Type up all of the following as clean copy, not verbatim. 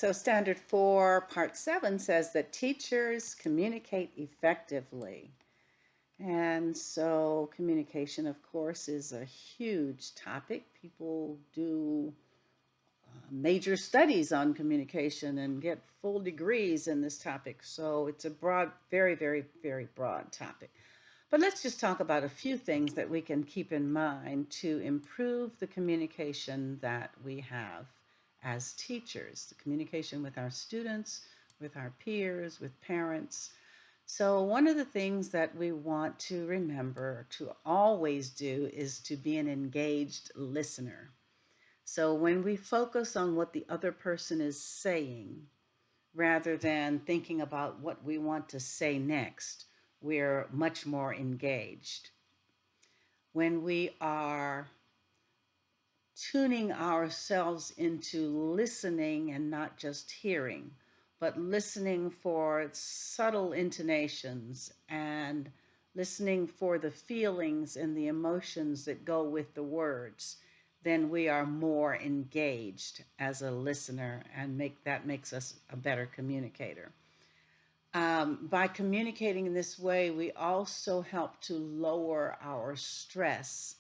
So Standard 4, Part 7 says that teachers communicate effectively. And so communication, of course, is a huge topic. People do major studies on communication and get full degrees in this topic. So it's a broad, very, very, very broad topic. But let's just talk about a few things that we can keep in mind to improve the communication that we have as teachers, the communication with our students, with our peers, with parents. So, one of the things that we want to remember to always do is to be an engaged listener. So, when we focus on what the other person is saying, rather than thinking about what we want to say next, we're much more engaged. When we are tuning ourselves into listening and not just hearing, but listening for subtle intonations and listening for the feelings and the emotions that go with the words, then we are more engaged as a listener and that makes us a better communicator. By communicating in this way, we also help to lower our stress,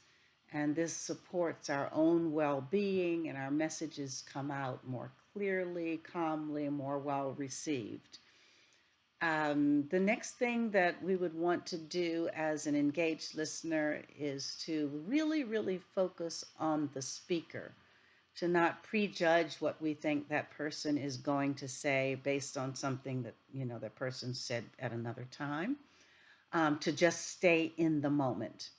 and this supports our own well being, and our messages come out more clearly, calmly, more well received. The next thing that we would want to do as an engaged listener is to really, really focus on the speaker, to not prejudge what we think that person is going to say based on something that that person said at another time, to just stay in the moment,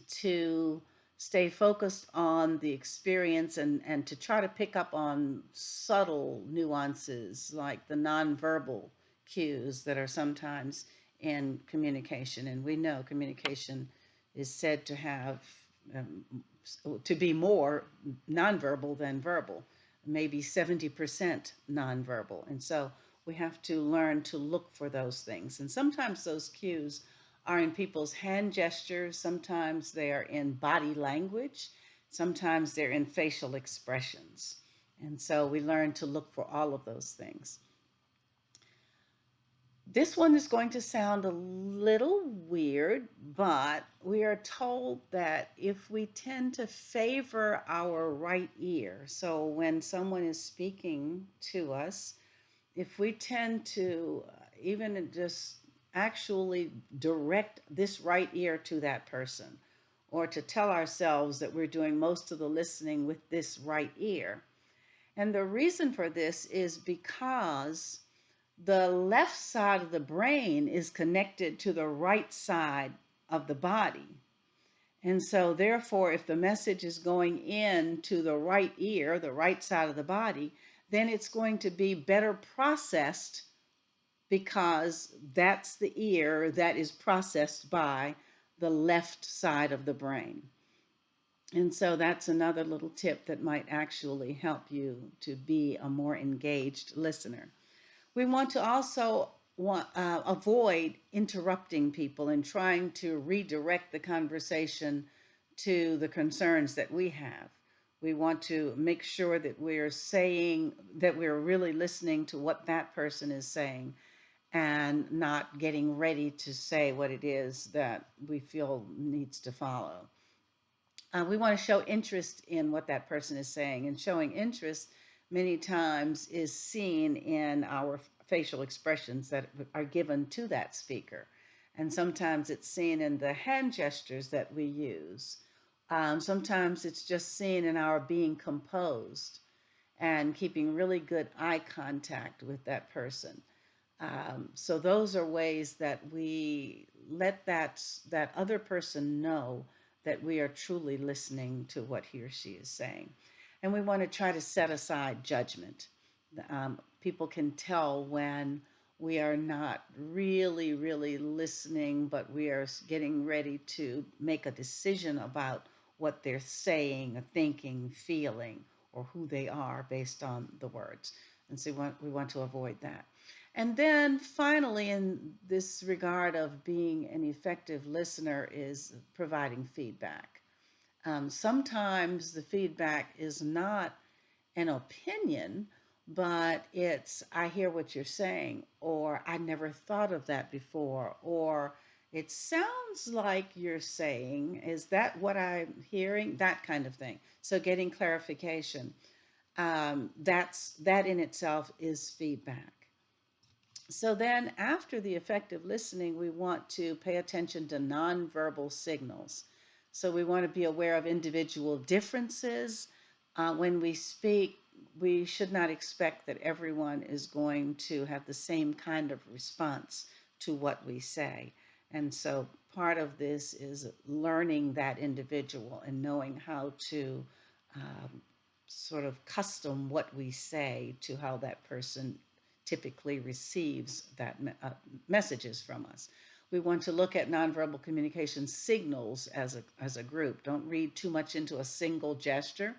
to stay focused on the experience, and to try to pick up on subtle nuances like the nonverbal cues that are sometimes in communication. And we know communication is said to have um, to be more nonverbal than verbal, maybe 70% nonverbal. And so we have to learn to look for those things. And sometimes those cues are in people's hand gestures, sometimes they are in body language, sometimes they're in facial expressions. And so we learn to look for all of those things. This one is going to sound a little weird, but we are told that if we tend to favor our right ear, so when someone is speaking to us, if we tend to even just actually direct this right ear to that person, or to tell ourselves that we're doing most of the listening with this right ear. And the reason for this is because the left side of the brain is connected to the right side of the body. And so, therefore, if the message is going in to the right ear, the right side of the body, then it's going to be better processed because that's the ear that is processed by the left side of the brain. And so that's another little tip that might actually help you to be a more engaged listener. We want to also avoid interrupting people and trying to redirect the conversation to the concerns that we have. We want to make sure that we're saying that we're really listening to what that person is saying and not getting ready to say what it is that we feel needs to follow. We want to show interest in what that person is saying, and showing interest many times is seen in our facial expressions that are given to that speaker. And sometimes it's seen in the hand gestures that we use. Sometimes it's just seen in our being composed and keeping really good eye contact with that person. So those are ways that we let that other person know that we are truly listening to what he or she is saying. And we want to try to set aside judgment. People can tell when we are not really, really listening, but we are getting ready to make a decision about what they're saying, thinking, feeling, or who they are based on the words. And so we want to avoid that. And then finally, in this regard of being an effective listener, is providing feedback. Sometimes the feedback is not an opinion, but it's, I hear what you're saying, or I never thought of that before, or it sounds like you're saying, is that what I'm hearing? That kind of thing. So getting clarification, that in itself is feedback. So then, after the effective listening, we want to pay attention to nonverbal signals. So we want to be aware of individual differences. When we speak, we should not expect that everyone is going to have the same kind of response to what we say. And so part of this is learning that individual and knowing how to um, sort of custom what we say to how that person typically receives messages from us. We want to look at nonverbal communication signals as a group. Don't read too much into a single gesture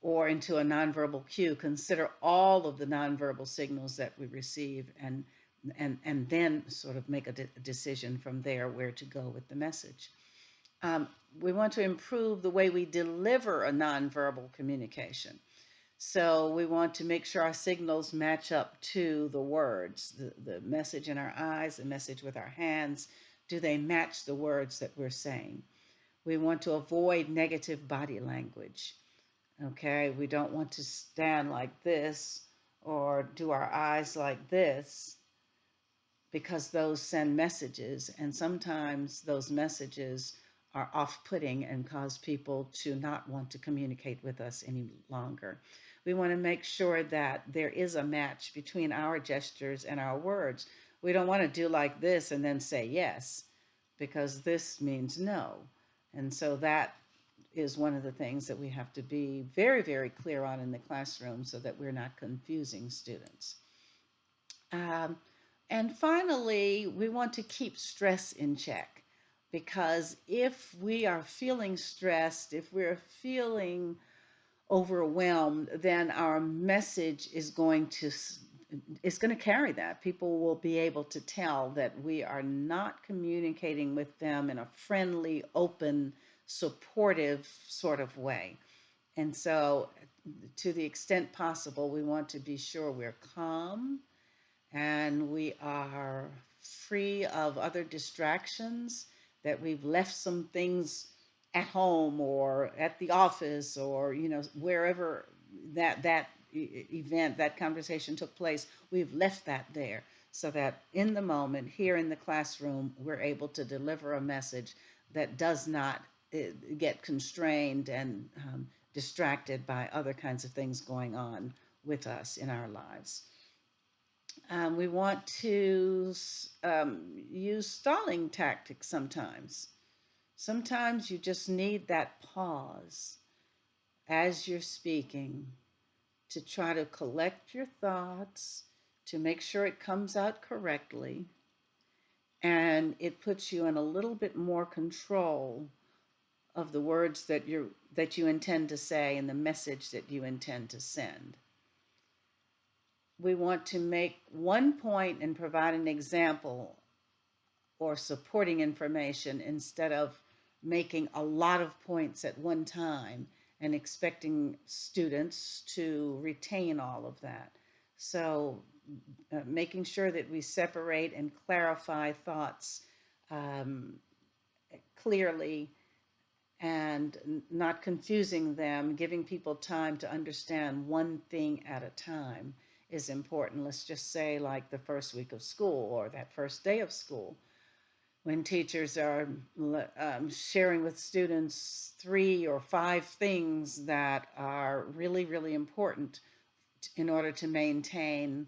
or into a nonverbal cue. Consider all of the nonverbal signals that we receive, and then sort of make a decision from there where to go with the message. Um, we want to improve the way we deliver a nonverbal communication. So we want to make sure our signals match up to the words, the message in our eyes, the message with our hands. Do they match the words that we're saying? We want to avoid negative body language. Okay, we don't want to stand like this or do our eyes like this, because those send messages, and sometimes those messages are off-putting and cause people to not want to communicate with us any longer. We want to make sure that there is a match between our gestures and our words. We don't want to do like this and then say yes, because this means no. And so that is one of the things that we have to be very, very clear on in the classroom so that we're not confusing students. Um, and finally, we want to keep stress in check, because if we are feeling stressed, if we're feeling overwhelmed, then our message is going to carry that. People will be able to tell that we are not communicating with them in a friendly, open, supportive sort of way. And so, to the extent possible, we want to be sure we're calm and we are free of other distractions, that we've left some things at home or at the office, or wherever event, that conversation took place, we've left that there, so that in the moment here in the classroom we're able to deliver a message that does not get constrained and distracted by other kinds of things going on with us in our lives. We want to use stalling tactics sometimes. Sometimes you just need that pause as you're speaking to try to collect your thoughts, to make sure it comes out correctly, and it puts you in a little bit more control of the words that you intend to say and the message that you intend to send. We want to make one point and provide an example or supporting information, instead of making a lot of points at one time and expecting students to retain all of that. So, making sure that we separate and clarify thoughts um, clearly, and not confusing them, giving people time to understand one thing at a time is important. Let's just say, like the first week of school or that first day of school, when teachers are sharing with students 3 or 5 things that are really, really important in order to maintain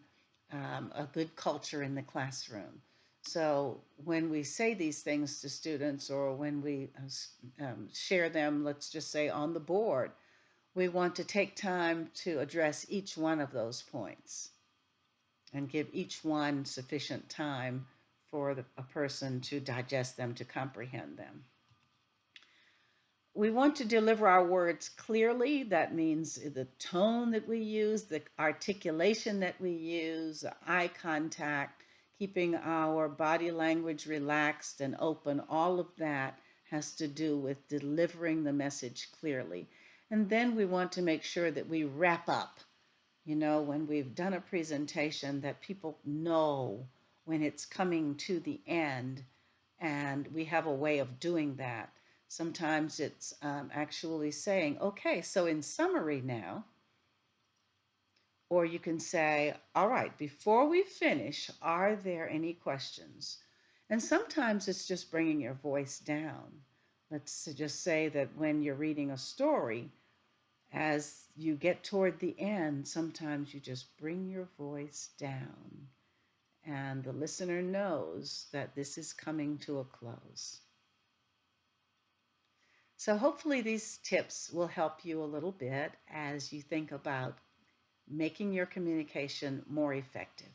a good culture in the classroom. So when we say these things to students, or when we share them, let's just say on the board, we want to take time to address each one of those points and give each one sufficient time for a person to digest them, to comprehend them. We want to deliver our words clearly. That means the tone that we use, the articulation that we use, eye contact, keeping our body language relaxed and open. All of that has to do with delivering the message clearly. And then we want to make sure that we wrap up When we've done a presentation that people know when it's coming to the end, and we have a way of doing that. Sometimes it's actually saying, okay, so in summary now, or you can say, all right, before we finish, are there any questions? And sometimes it's just bringing your voice down. Let's just say that when you're reading a story, as you get toward the end, sometimes you just bring your voice down, and the listener knows that this is coming to a close. So, hopefully, these tips will help you a little bit as you think about making your communication more effective.